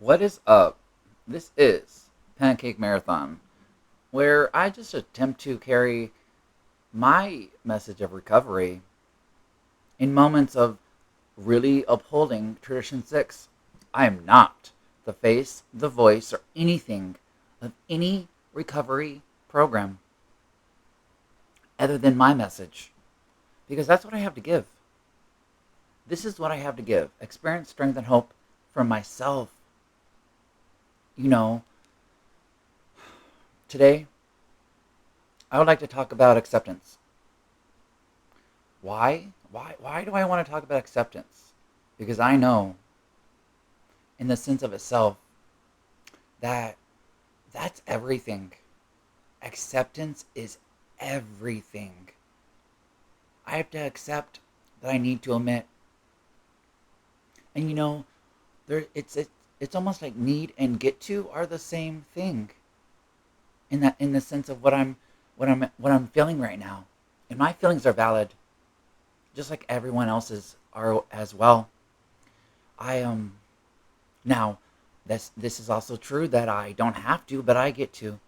What is up? This is Pancake Marathon, where I just attempt to carry my message of recovery in moments of really upholding Tradition 6. I am not the face, the voice, or anything of any recovery program other than my message, because that's what I have to give. This is what I have to give: experience, strength, and hope for myself. You know, today I would like to talk about acceptance. Why? Why do I want to talk about acceptance? Because I know, in the sense of itself, that that's everything. Acceptance is everything. I have to accept that I need to omit. And there it's almost like need and get to are the same thing in the sense of what I'm feeling right now. And my feelings are valid, just like everyone else's are as well. I Now, this is also true that I don't have to, but I get to.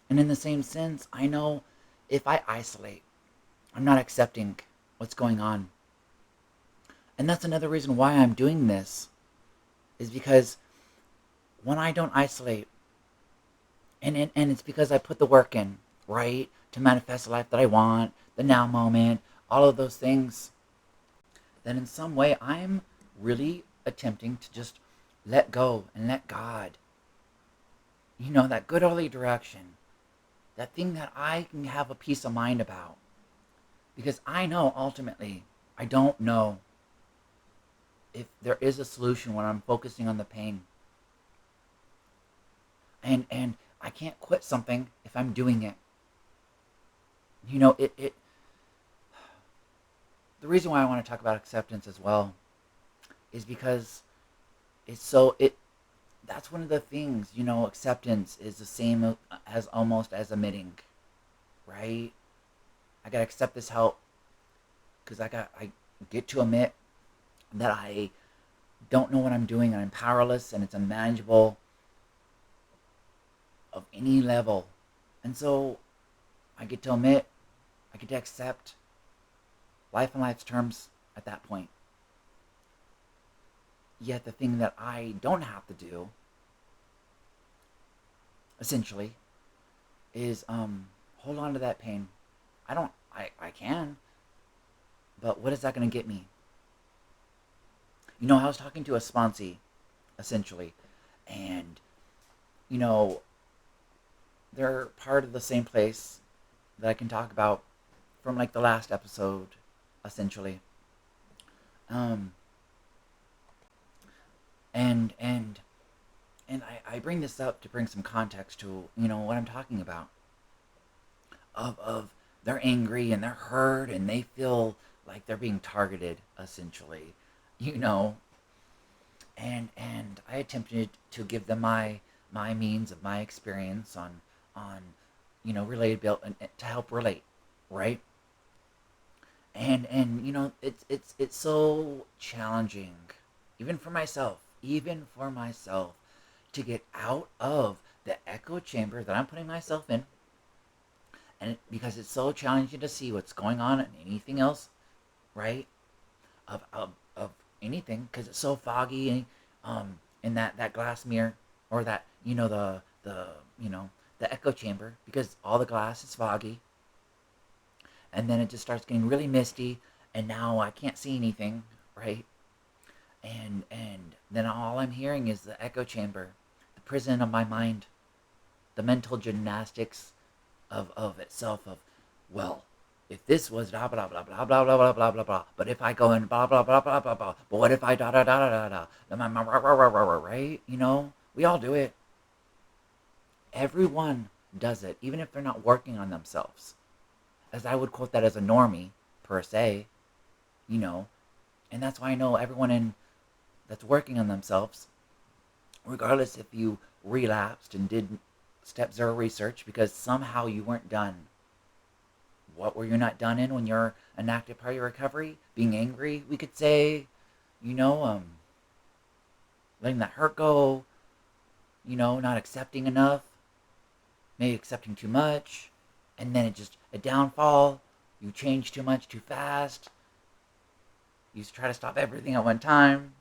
And in the same sense, I know if I isolate, I'm not accepting what's going on. And that's another reason why I'm doing this, is because when I don't isolate, and it's because I put the work in, right? To manifest the life that I want, the now moment, all of those things, then in some way I'm really attempting to just let go and let God, that good early direction, that thing that I can have a peace of mind about. Because I know ultimately, I don't know if there is a solution when I'm focusing on the pain. And I can't quit something if I'm doing it. It the reason why I want to talk about acceptance as well is because it that's one of the things, acceptance is the same as almost as admitting, right? I gotta accept this help because I get to admit that I don't know what I'm doing and I'm powerless and it's unmanageable of any level. And so I get to admit, I get to accept life on life's terms at that point. Yet the thing that I don't have to do, essentially, is hold on to that pain. I can, but what is that gonna get me? I was talking to a sponsee, essentially, and you know, they're part of the same place that I can talk about from like the last episode, essentially. Um, and and and I bring this up to bring some context to what I'm talking about. Of they're angry and they're hurt and they feel like they're being targeted, essentially, you know. And I attempted to give them my means of my experience on relatability and to help relate, right? And it's so challenging, even for myself, to get out of the echo chamber that I'm putting myself in, and because it's so challenging to see what's going on and anything else, right? Of anything, because it's so foggy, and in that glass mirror, or that the echo chamber, because all the glass is foggy, and then it just starts getting really misty, and now I can't see anything, right? And then all I'm hearing is the echo chamber, the prison of my mind, the mental gymnastics of itself, of, well, if this was blah blah blah blah blah blah blah blah blah blah, but if I go in blah blah blah blah blah blah, but what if I da da da da da da, right? We all do it. Everyone does it, even if they're not working on themselves. As I would quote that as a normie, per se, you know, and that's why I know everyone in that's working on themselves, regardless if you relapsed and did step zero research because somehow you weren't done. What were you not done in when you're an active part of your recovery? Being angry, we could say, you know, um, letting that hurt go, not accepting enough, maybe accepting too much, and then it just a downfall. You change too much too fast. You try to stop everything at one time.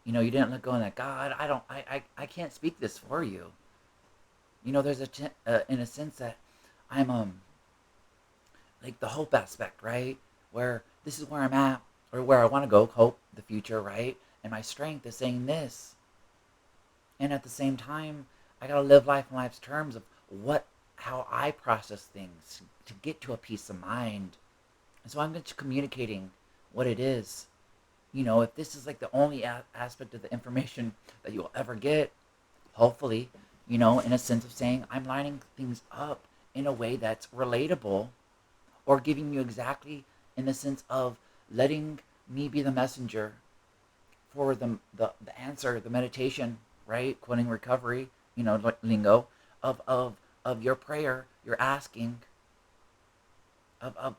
You didn't let go of that. God, I can't speak this for you. There's in a sense that I'm like the hope aspect, right? Where this is where I'm at, or where I want to go, hope the future, right? And my strength is saying this, and at the same time, I gotta live life on life's terms of how I process things to get to a peace of mind. And so I'm just communicating what it is. If this is like the only aspect of the information that you'll ever get, hopefully, in a sense of saying I'm lining things up in a way that's relatable, or giving you exactly in the sense of letting me be the messenger for the answer, the meditation, right? Quoting recovery, lingo of your prayer, you're asking of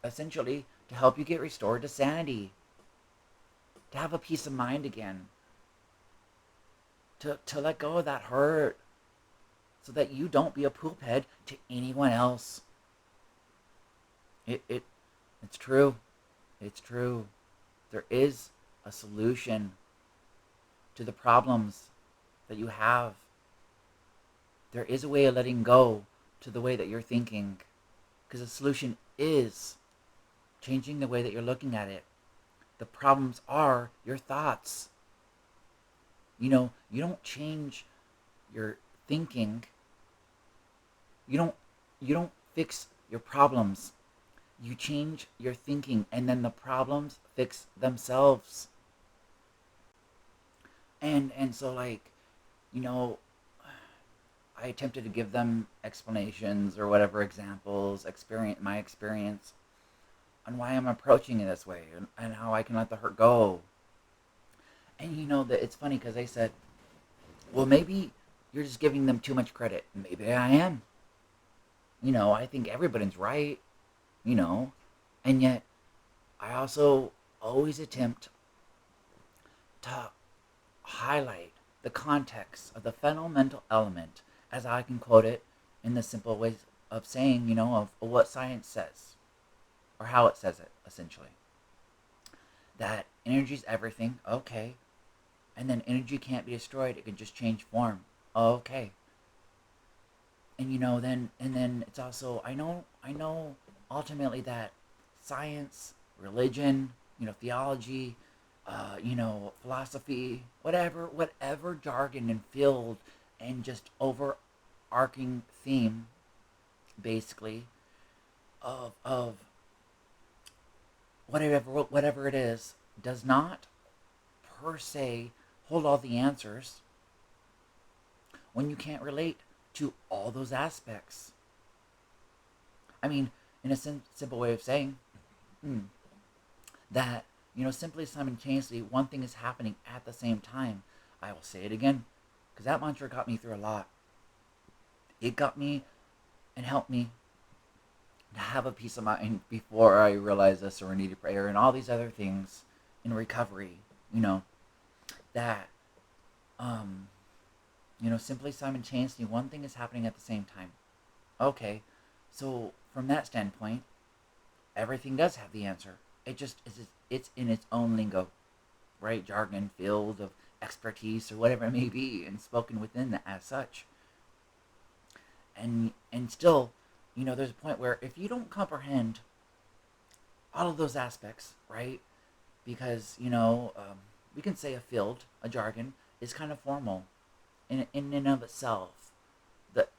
essentially to help you get restored to sanity, to have a peace of mind again, to let go of that hurt, so that you don't be a poop head to anyone else. It's true. It's true. There is a solution to the problems that you have. There is a way of letting go to the way that you're thinking, because the solution is changing the way that you're looking at it. The problems are your thoughts. You don't change your thinking. You don't fix your problems. You change your thinking, and then the problems fix themselves. And so, like, you know I attempted to give them explanations or whatever, examples, my experience on why I'm approaching it this way, and how I can let the hurt go. And that it's funny because they said, well, maybe you're just giving them too much credit. Maybe I am. I think everybody's right, you know. And yet, I also always attempt to highlight the context of the fundamental element, as I can quote it in the simple ways of saying, of what science says, or how it says it, essentially. That energy is everything, okay. And then energy can't be destroyed, it can just change form, okay. And then it's also, I know ultimately that science, religion, theology, philosophy, whatever jargon and field and just overarching theme, basically, of whatever it is, does not per se hold all the answers when you can't relate to all those aspects. I mean, in a simple way of saying that, simply simultaneously, one thing is happening at the same time. I will say it again, because that mantra got me through a lot. It got me and helped me to have a peace of mind before I realized the serenity prayer and all these other things in recovery, that, simply simultaneously, one thing is happening at the same time. Okay, so from that standpoint, everything does have the answer. It just is, it's in its own lingo, right? Jargon, field of expertise, or whatever it may be, and spoken within that as such. And still, there's a point where if you don't comprehend all of those aspects, right? Because we can say a field, a jargon, is kind of formal in and of itself.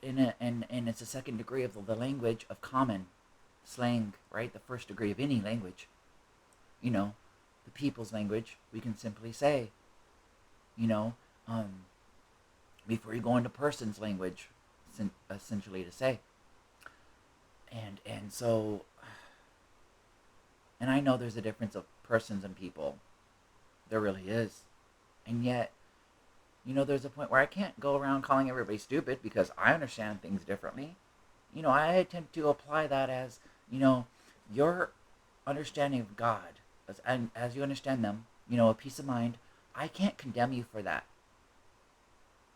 And it's a second degree of the language of common slang, right? The first degree of any language. The people's language, we can simply say, you know, um, before you go into person's language, essentially to say. And so, and I know there's a difference of persons and people. There really is. And yet, there's a point where I can't go around calling everybody stupid because I understand things differently. I attempt to apply that as, your understanding of God, as you understand them, a peace of mind I can't condemn you for that.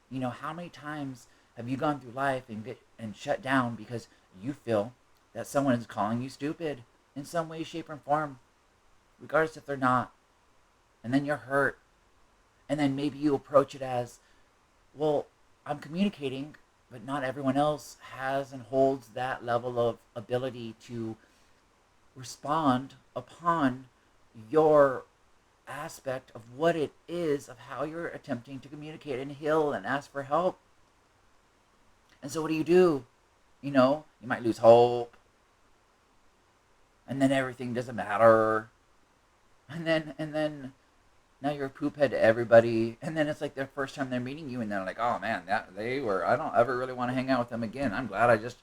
You know, how many times have you gone through life and shut down because you feel that someone is calling you stupid in some way, shape, or form, regardless if they're not, and then you're hurt, and then maybe you approach it as, well, I'm communicating, but not everyone else has and holds that level of ability to respond upon your aspect of what it is of how you're attempting to communicate and heal and ask for help. And so what do? You know, you might lose hope, and then everything doesn't matter. And then now you're a poop head to everybody, and then it's like their first time they're meeting you, and they're like, oh man, that they were. I don't ever really want to hang out with them again. I'm glad I just,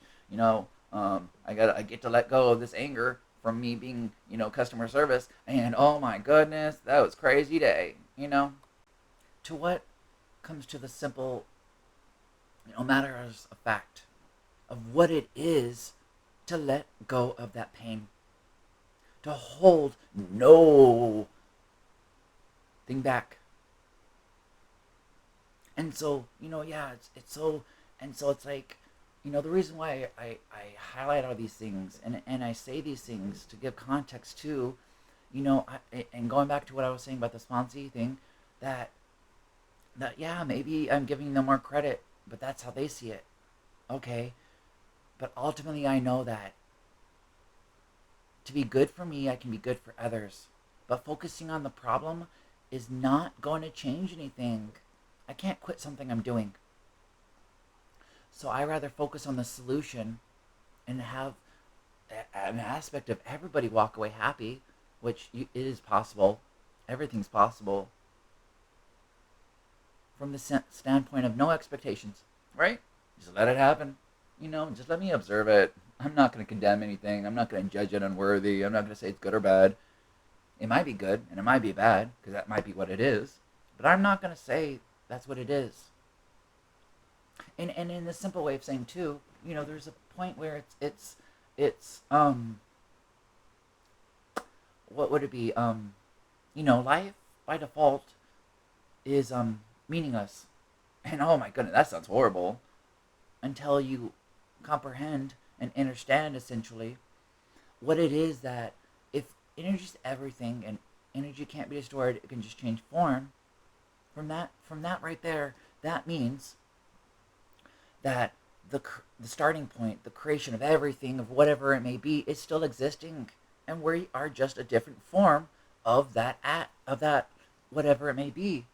I get to let go of this anger from me being, customer service, and oh my goodness, that was crazy day, To what comes to the simple, matters of fact of what it is to let go of that pain, to hold no thing back. And so, yeah, it's so, and so it's like, the reason why I highlight all these things and I say these things to give context to, and going back to what I was saying about the sponsee thing, that, yeah, maybe I'm giving them more credit, but that's how they see it. Okay. But ultimately, I know that to be good for me, I can be good for others. But focusing on the problem is not going to change anything. I can't quit something I'm doing. So I rather focus on the solution and have an aspect of everybody walk away happy, which it is possible. Everything's possible from the standpoint of no expectations, right? Just let it happen. Just let me observe it. I'm not going to condemn anything. I'm not going to judge it unworthy. I'm not going to say it's good or bad. It might be good and it might be bad because that might be what it is. But I'm not going to say that's what it is. And in the simple way of saying too, there's a point where it's what would it be? Life by default is meaningless. And oh my goodness, that sounds horrible. Until you comprehend and understand essentially what it is that if energy is everything and energy can't be destroyed, it can just change form. From that right there, that means that the starting point, the creation of everything, of whatever it may be, is still existing, and we are just a different form of that whatever it may be,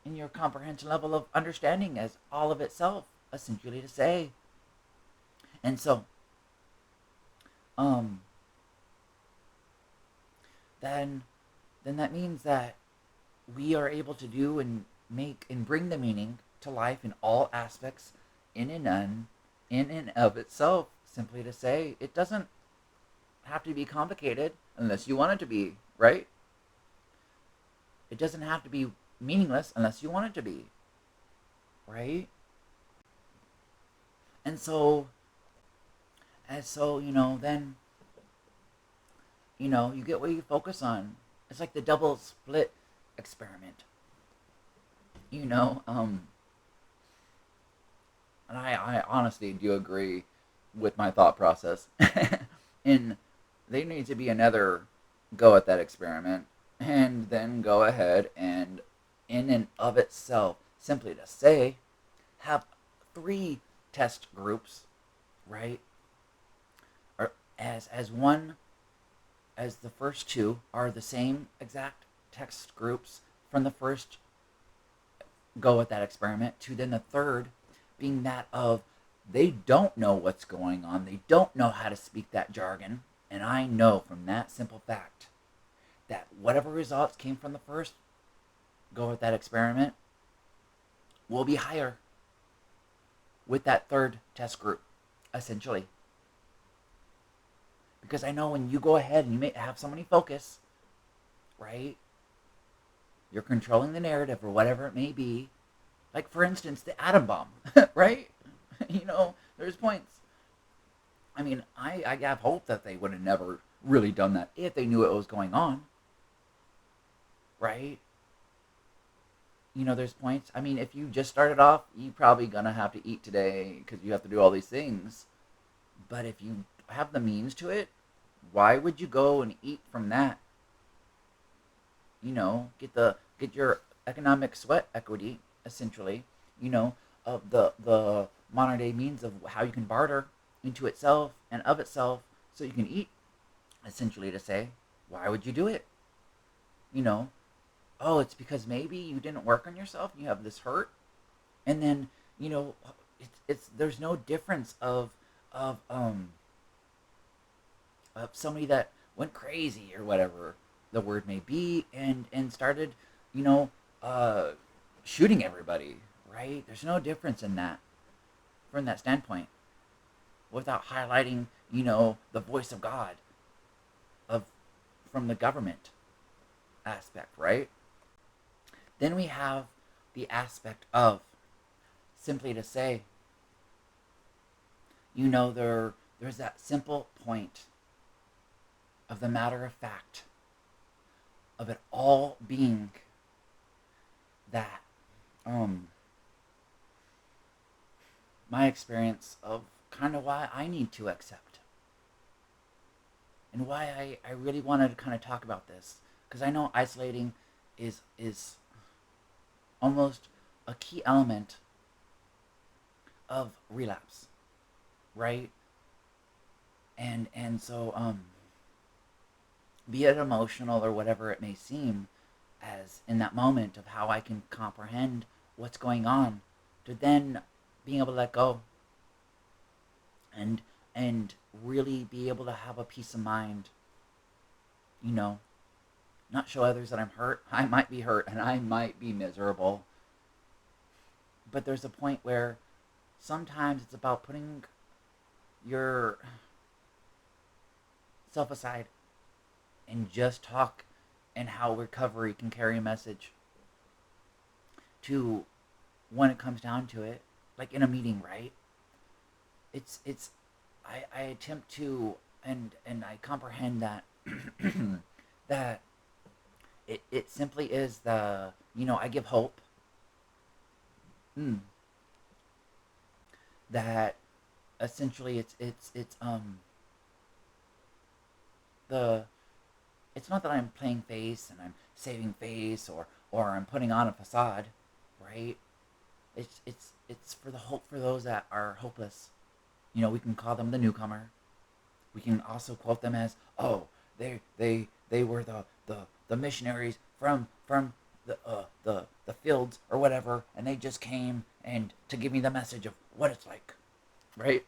in your comprehension level of understanding as all of itself, essentially to say. And so, then that means that we are able to do and make and bring the meaning to life in all aspects, in and of itself. Simply to say, it doesn't have to be complicated unless you want it to be, right? It doesn't have to be meaningless unless you want it to be, right? And so, then, you get what you focus on. It's like the double split experiment. And I honestly do agree with my thought process. And there needs to be another go at that experiment, and then go ahead and, in and of itself, simply to say, have 3 test groups, right? Or as one, as the first 2 are the same exact test groups from the first go at that experiment, to then the third being that of they don't know what's going on. They don't know how to speak that jargon. And I know from that simple fact that whatever results came from the first go at that experiment will be higher with that third test group, essentially. Because I know when you go ahead and you may have somebody focus, right? You're controlling the narrative or whatever it may be. Like, for instance, the atom bomb, right? There's points. I mean, I have hope that they would have never really done that if they knew what was going on, right? there's points. I mean, if you just started off, you probably gonna have to eat today because you have to do all these things. But if you have the means to it, why would you go and eat from that? Get your economic sweat equity essentially. You know, of the modern day means of how you can barter into itself and of itself, so you can eat. Essentially, to say, why would you do it? You know, oh, it's because maybe you didn't work on yourself and you have this hurt, and then you know, it's there's no difference of um of somebody that went crazy or whatever the word may be, and started, you know, uh, shooting everybody. Right? There's no difference in that from that standpoint, without highlighting, the voice of God of from the government aspect. Right? Then we have the aspect of simply to say, there's that simple point of the matter of fact of it all being that my experience of kind of why I need to accept, and why I really wanted to kind of talk about this, because I know isolating is almost a key element of relapse, right? And so be it emotional or whatever it may seem, as in that moment of how I can comprehend what's going on, to then being able to let go, and and really be able to have a peace of mind, you know, not show others that I'm hurt. I might be hurt and I might be miserable, but there's a point where sometimes it's about putting your self aside and just talk, and how recovery can carry a message to, when it comes down to it, like in a meeting, right? It's I attempt to, and I comprehend that that it simply is the, I give hope, mm, that essentially the it's not that I'm playing face and I'm saving face, or I'm putting on a facade, right? It's for the hope for those that are hopeless. We can call them the newcomer. We can also quote them as, oh, they were the missionaries from the fields or whatever, and they just came and to give me the message of what it's like, right?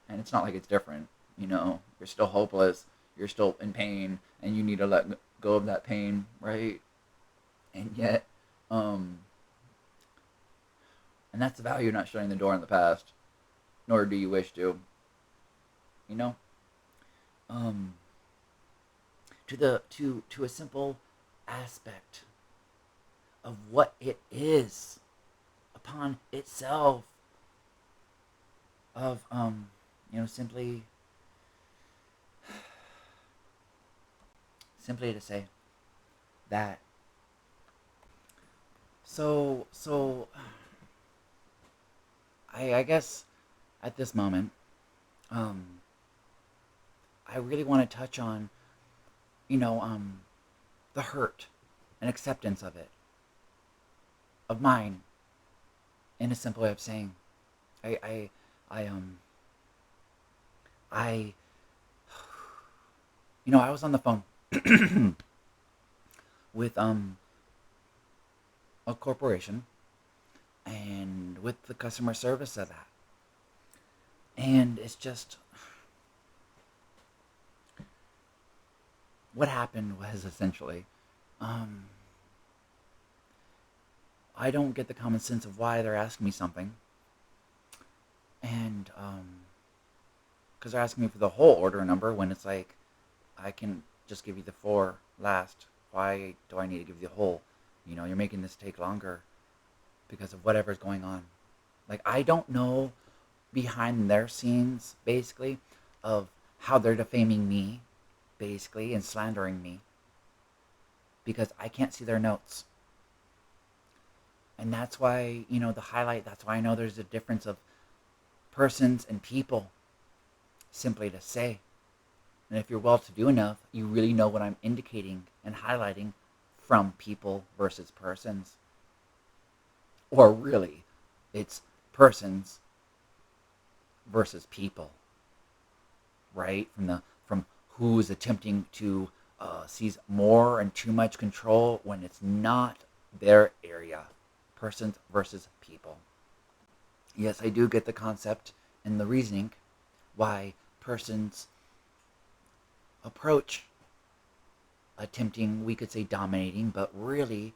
And it's not like it's different. You're still hopeless. You're still in pain, and you need to let go of that pain, right? And yet, um, and that's the value of not shutting the door on the past, nor do you wish to. You know, um, to a simple aspect of what it is upon itself, of simply to say that. So I guess at this moment, um, I really want to touch on, you know um, the hurt and acceptance of it, of mine, in a simple way of saying, I I I I I was on the phone with a corporation, and with the customer service of that, and it's just, what happened was essentially, um, I don't get the common sense of why they're asking me something, and because they're asking me for the whole order number when it's like, I can just give you the four last. Why do I need to give you the whole? You're making this take longer because of whatever's going on. Like, I don't know behind their scenes, basically, of how they're defaming me, basically, and slandering me, because I can't see their notes. And that's why, the highlight, that's why I know there's a difference of persons and people, simply to say. And if you're well to do enough, you really know what I'm indicating and highlighting from people versus persons. Or really, it's persons versus people, right? From who's attempting to seize more and too much control when it's not their area. Persons versus people. Yes, I do get the concept and the reasoning why persons approach attempting, we could say dominating, but really,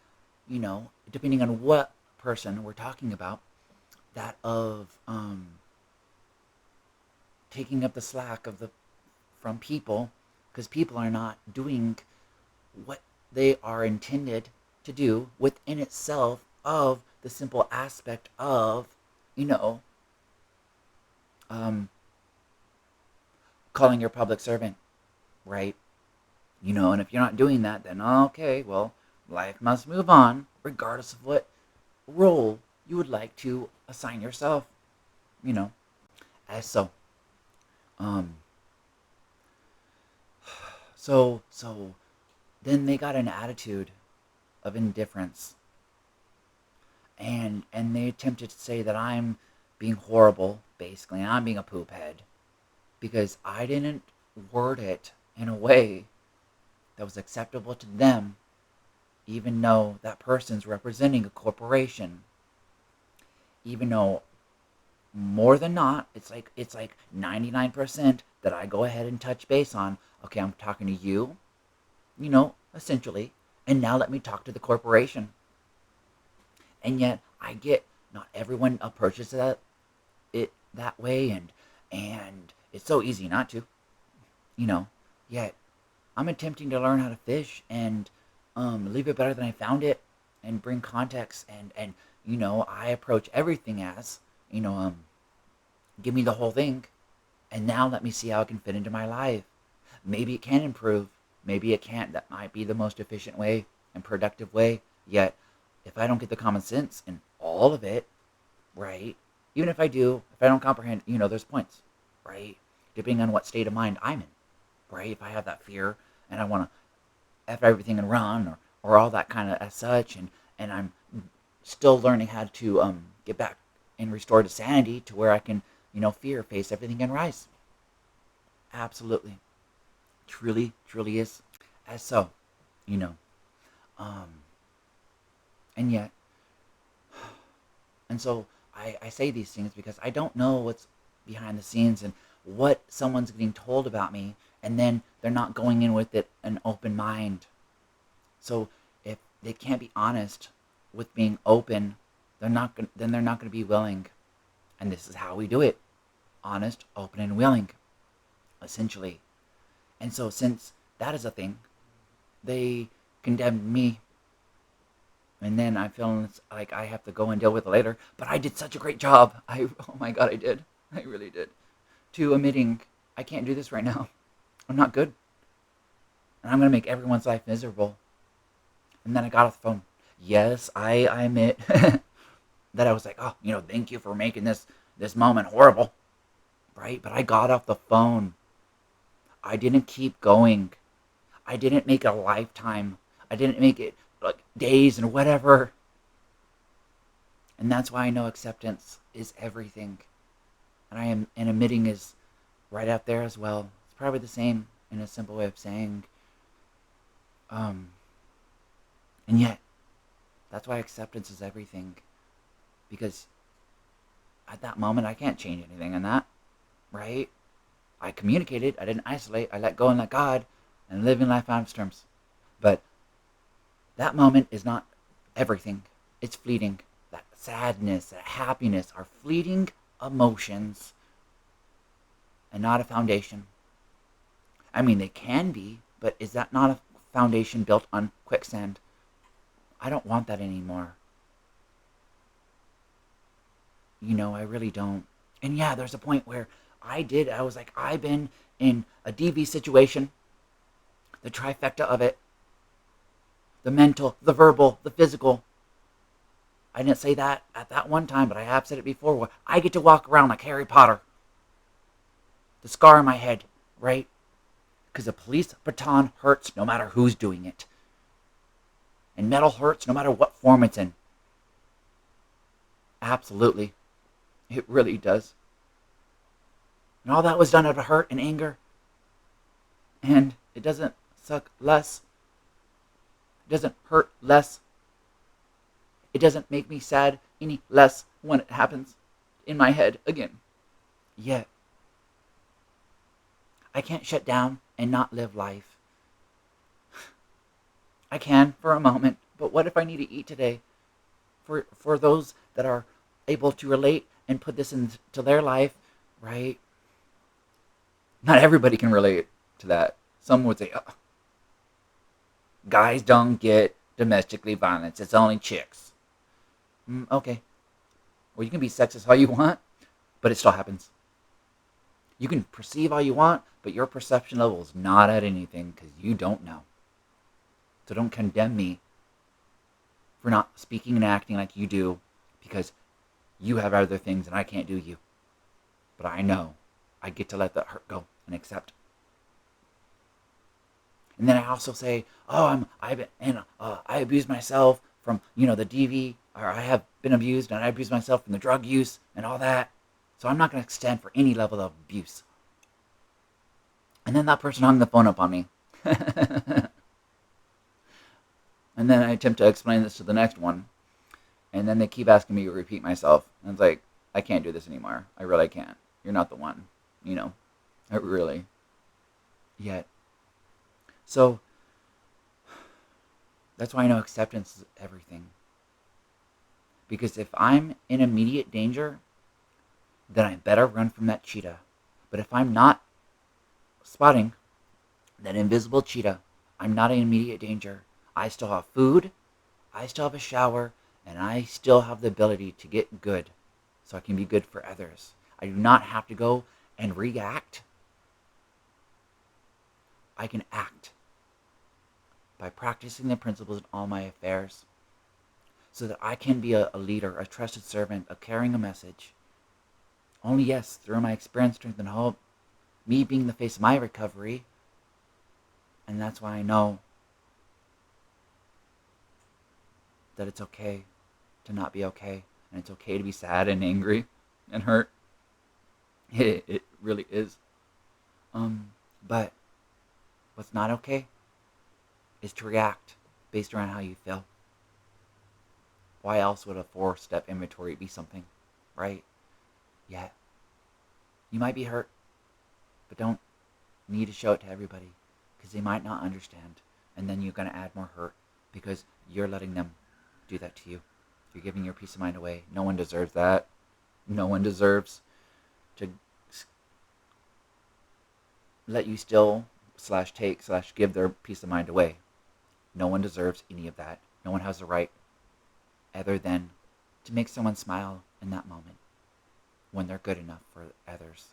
depending on what person we're talking about, that of taking up the slack of the from people, because people are not doing what they are intended to do within itself of the simple aspect of, you know, um, calling your public servant, right? And if you're not doing that, then okay, well, life must move on, regardless of what role you would like to assign yourself, you know. As so, um, so then they got an attitude of indifference, and they attempted to say that I'm being horrible, basically, and I'm being a poop head because I didn't word it in a way that was acceptable to them, even though that person's representing a corporation. Even though more than not, it's like 99% that I go ahead and touch base on. Okay, I'm talking to you, essentially, and now let me talk to the corporation. And yet, I get not everyone approaches it that way, and it's so easy not to, you know. Yet, I'm attempting to learn how to fish and leave it better than I found it, and bring context, and I approach everything as, give me the whole thing, and now let me see how it can fit into my life. Maybe it can improve, maybe it can't. That might be the most efficient way and productive way. Yet, if I don't get the common sense in all of it, right? Even if I do, if I don't comprehend, there's points, right? Depending on what state of mind I'm in, right? If I have that fear and I want to F everything and run, or all that kind of as such, and I'm still learning how to get back and restore to sanity to where I can, face everything and rise. Absolutely. Truly, truly is. As so, you know, um, and yet, and so I say these things because I don't know what's behind the scenes and what someone's getting told about me, and then they're not going in with it an open mind. So if they can't be honest with being open, then they're not going to be willing. And this is how we do it: honest, open, and willing, essentially. And so since that is a thing, they condemned me, and then I feel like I have to go and deal with it later. But I did such a great job. Oh my god, I did. I really did. To admitting I can't do this right now. I'm not good, and I'm gonna make everyone's life miserable. And then I got off the phone. Yes, I admit that I was like, oh, thank you for making this moment horrible, right? But I got off the phone. I didn't keep going. I didn't make it a lifetime. I didn't make it like days and whatever. And that's why I know acceptance is everything. And admitting is right out there as well. It's probably the same in a simple way of saying. Um, and yet, that's why acceptance is everything. Because at that moment, I can't change anything in that, right? I communicated. I didn't isolate. I let go and let God and live in life on its terms. But that moment is not everything. It's fleeting. That sadness, that happiness are fleeting emotions and not a foundation. I mean, they can be, but is that not a foundation built on quicksand? I don't want that anymore. I really don't. And yeah, there's a point where I was like, I've been in a DV situation, the trifecta of it: the mental, the verbal, the physical. I didn't say that at that one time, but I have said it before, where I get to walk around like Harry Potter. The scar in my head, right? Because a police baton hurts no matter who's doing it. And metal hurts no matter what form it's in. Absolutely. It really does. And all that was done out of hurt and anger. And it doesn't suck less. It doesn't hurt less. It doesn't make me sad any less when it happens in my head again. Yet, I can't shut down and not live life. I can for a moment, but what if I need to eat today? For those that are able to relate and put this into their life, right? Not everybody can relate to that. Some would say, oh, guys don't get domestically violence. It's only chicks. Okay. Well, you can be sexist all you want, but it still happens. You can perceive all you want, but your perception level is not at anything because you don't know. So don't condemn me for not speaking and acting like you do because you have other things and I can't do you. But I know I get to let that hurt go and accept. And then I also say, oh, I abuse myself from, the DV, or I have been abused and I abuse myself from the drug use and all that. So I'm not going to extend for any level of abuse. And then that person hung the phone up on me. And then I attempt to explain this to the next one. And then they keep asking me to repeat myself. And it's like, I can't do this anymore. I really can't. You're not the one. I really. Yet. So, that's why I know acceptance is everything. Because if I'm in immediate danger, then I better run from that cheetah. But if I'm not spotting that invisible cheetah, I'm not in immediate danger. I still have food, I still have a shower, and I still have the ability to get good so I can be good for others. I do not have to go and react. I can act by practicing the principles in all my affairs so that I can be a leader, a trusted servant, a carrying a message. Only yes, through my experience, strength, and hope, me being the face of my recovery, and that's why I know that it's okay to not be okay, and it's okay to be sad and angry and hurt. It really is. But what's not okay is to react based around how you feel. Why else would a 4-step inventory be something, right? Yet, you might be hurt, but don't need to show it to everybody because they might not understand, and then you're going to add more hurt because you're letting them do that to you. You're giving your peace of mind away. No one deserves that. No one deserves to let you steal / take / give their peace of mind away. No one deserves any of that. No one has the right other than to make someone smile in that moment when they're good enough for others,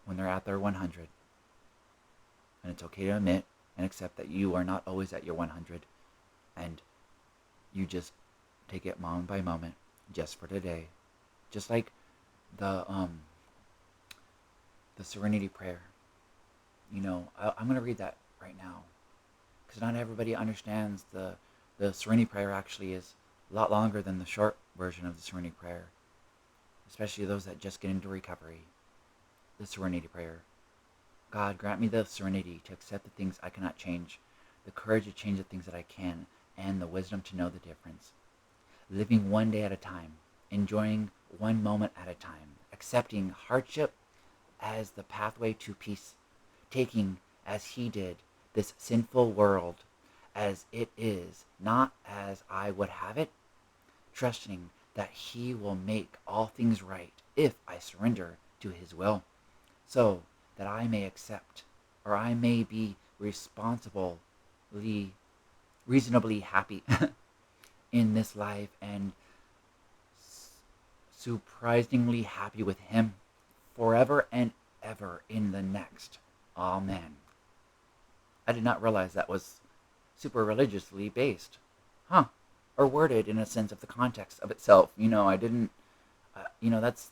when they're at their 100. And it's okay to admit and accept that you are not always at your 100, and you just take it moment by moment, just for today. Just like the Serenity Prayer. I'm going to read that right now because not everybody understands the Serenity Prayer actually is a lot longer than the short version of the Serenity Prayer, especially those that just get into recovery. The Serenity Prayer. God, grant me the serenity to accept the things I cannot change, the courage to change the things that I can, and the wisdom to know the difference. Living one day at a time, enjoying one moment at a time, accepting hardship as the pathway to peace, taking, as he did, this sinful world as it is, not as I would have it, trusting that he will make all things right if I surrender to his will, so that I may accept, or I may be reasonably happy in this life and surprisingly happy with him forever and ever in the next. Amen. I did not realize that was super religiously based. Huh. or worded in a sense of the context of itself. I didn't, that's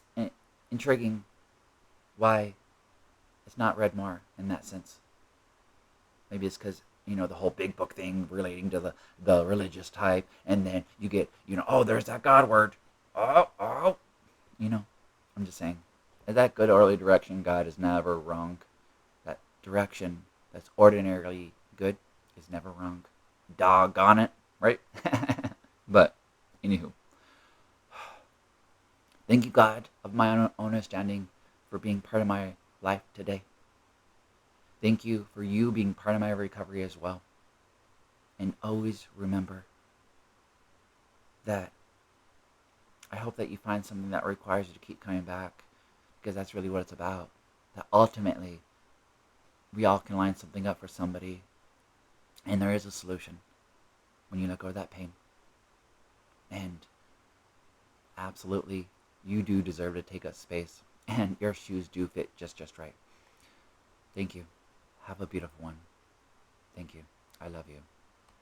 intriguing why it's not read more in that sense. Maybe it's because, the whole big book thing relating to the religious type, and then you get, oh, there's that God word. Oh. I'm just saying. That good early direction guide is never wrong. That direction that's ordinarily good is never wrong. Doggone it, right? But, anywho, thank you, God, of my own understanding, for being part of my life today. Thank you for you being part of my recovery as well. And always remember that I hope that you find something that requires you to keep coming back, because that's really what it's about. That ultimately, we all can line something up for somebody, and there is a solution when you let go of that pain. And absolutely, you do deserve to take up space, and your shoes do fit just right. Thank you. Have a beautiful one. Thank you. I love you.